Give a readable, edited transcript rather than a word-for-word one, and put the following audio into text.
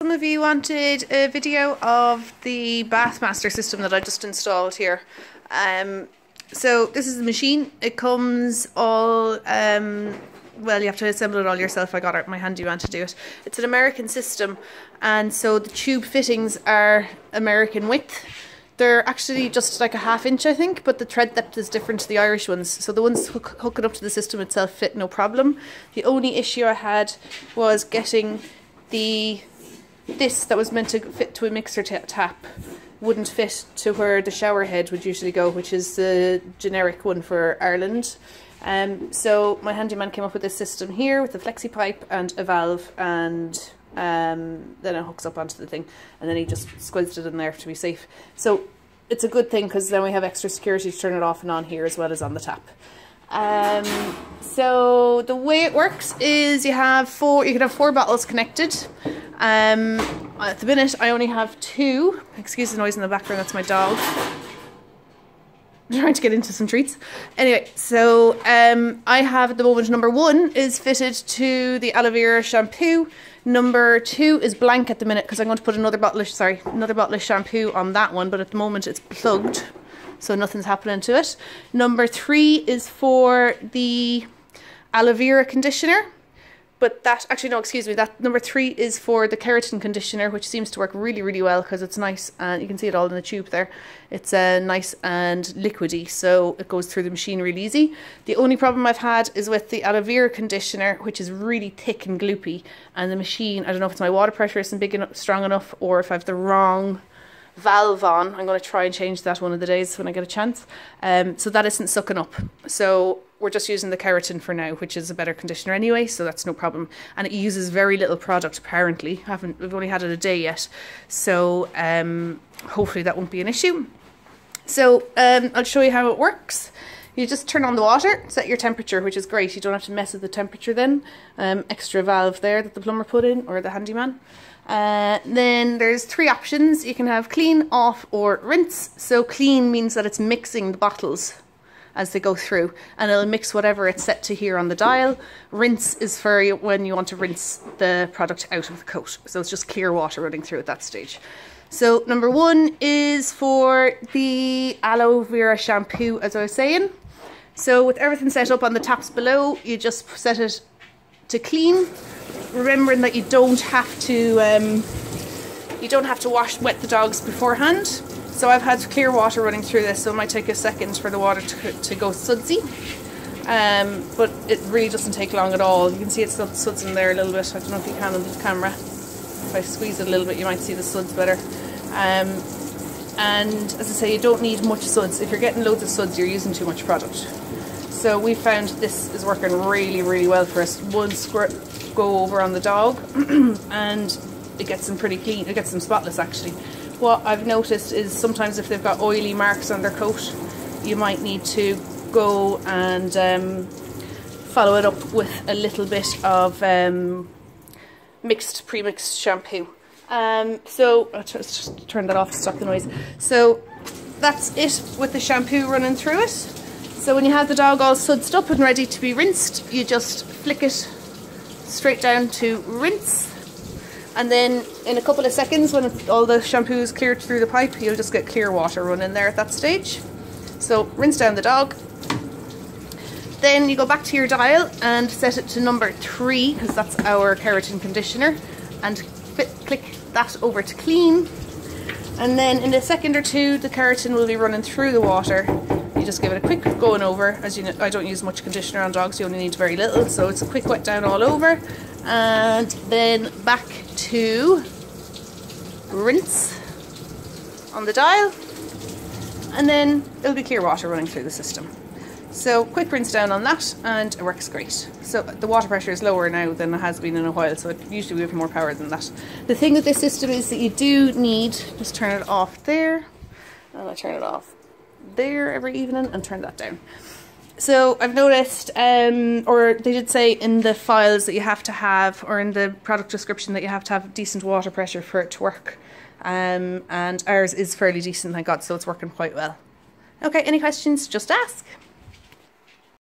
Some of you wanted a video of the Bathmaster system that I just installed here. So this is the machine. It comes all, well, you have to assemble it all yourself. I got out my handyman to do it. It's an American system, and so the tube fittings are American width. They're actually just like a ½ inch, I think, but the thread depth is different to the Irish ones. So the ones hooking up to the system itself fit no problem. The only issue I had was getting this that was meant to fit to a mixer tap wouldn't fit to where the shower head would usually go, which is the generic one for Ireland. So my handyman came up with this system here with a flexi pipe and a valve, and then it hooks up onto the thing, and then he just squeezed it in there to be safe. So it's a good thing because then we have extra security to turn it off and on here as well as on the tap. So the way it works is you can have 4 bottles connected. At the minute I only have 2. Excuse the noise in the background, that's my dog. I'm trying to get into some treats. Anyway, so I have at the moment number 1 is fitted to the aloe vera shampoo. Number 2 is blank at the minute because I'm going to put another bottle of shampoo on that one, but at the moment it's plugged, so nothing's happening to it. Number 3 is for the aloe vera conditioner, but that, actually no, excuse me, that number 3 is for the keratin conditioner, which seems to work really, really well because it's nice, and you can see it all in the tube there. It's nice and liquidy, so it goes through the machine really easy. The only problem I've had is with the aloe vera conditioner, which is really thick and gloopy, and the machine, I don't know if it's my water pressure isn't big enough, strong enough, or if I have the wrong valve on. I'm going to try and change that one of the days when I get a chance. So that isn't sucking up. So we're just using the keratin for now, which is a better conditioner anyway, so that's no problem. And it uses very little product apparently. We've only had it a day yet, so hopefully that won't be an issue. So I'll show you how it works. You just turn on the water, set your temperature, which is great. You don't have to mess with the temperature then. Extra valve there that the plumber put in, or the handyman. Then there's 3 options. You can have clean, off, or rinse. So clean means that it's mixing the bottles as they go through, and it'll mix whatever it's set to here on the dial. Rinse is for when you want to rinse the product out of the coat. So it's just clear water running through at that stage. So number 1 is for the aloe vera shampoo, as I was saying. So with everything set up on the taps below, you just set it to clean, remembering that you don't have to wet the dogs beforehand. So I've had clear water running through this, so it might take a second for the water to go sudsy, but it really doesn't take long at all. You can see it's suds in there a little bit. I don't know if you can on the camera. If I squeeze it a little bit, you might see the suds better. And as I say, you don't need much suds. If you're getting loads of suds, you're using too much product. So we found this is working really, really well for us. One squirt go over on the dog and it gets them pretty clean. It gets them spotless actually. What I've noticed is sometimes if they've got oily marks on their coat, you might need to go and follow it up with a little bit of pre-mixed shampoo. So I'll just turn that off to stop the noise. So that's it with the shampoo running through it. So when you have the dog all sudsed up and ready to be rinsed, you just flick it straight down to rinse, and then in a couple of seconds when all the shampoo is cleared through the pipe, you'll just get clear water running there at that stage. So rinse down the dog, then you go back to your dial and set it to number 3 because that's our keratin conditioner, and click that over to clean, and then in a second or 2 the keratin will be running through the water. You just give it a quick going over. As you know, I don't use much conditioner on dogs, you only need very little, so it's a quick wet down all over, and then back to rinse on the dial, and then it'll be clear water running through the system. So quick rinse down on that and it works great. So the water pressure is lower now than it has been in a while, so usually we have more power than that. The thing with this system is that you do need, just turn it off there, and I turn it off there every evening and turn that down. So I've noticed, or they did say in the files that you have to have, or in the product description, that you have to have decent water pressure for it to work. And ours is fairly decent, thank God, so it's working quite well. Okay, any questions, just ask.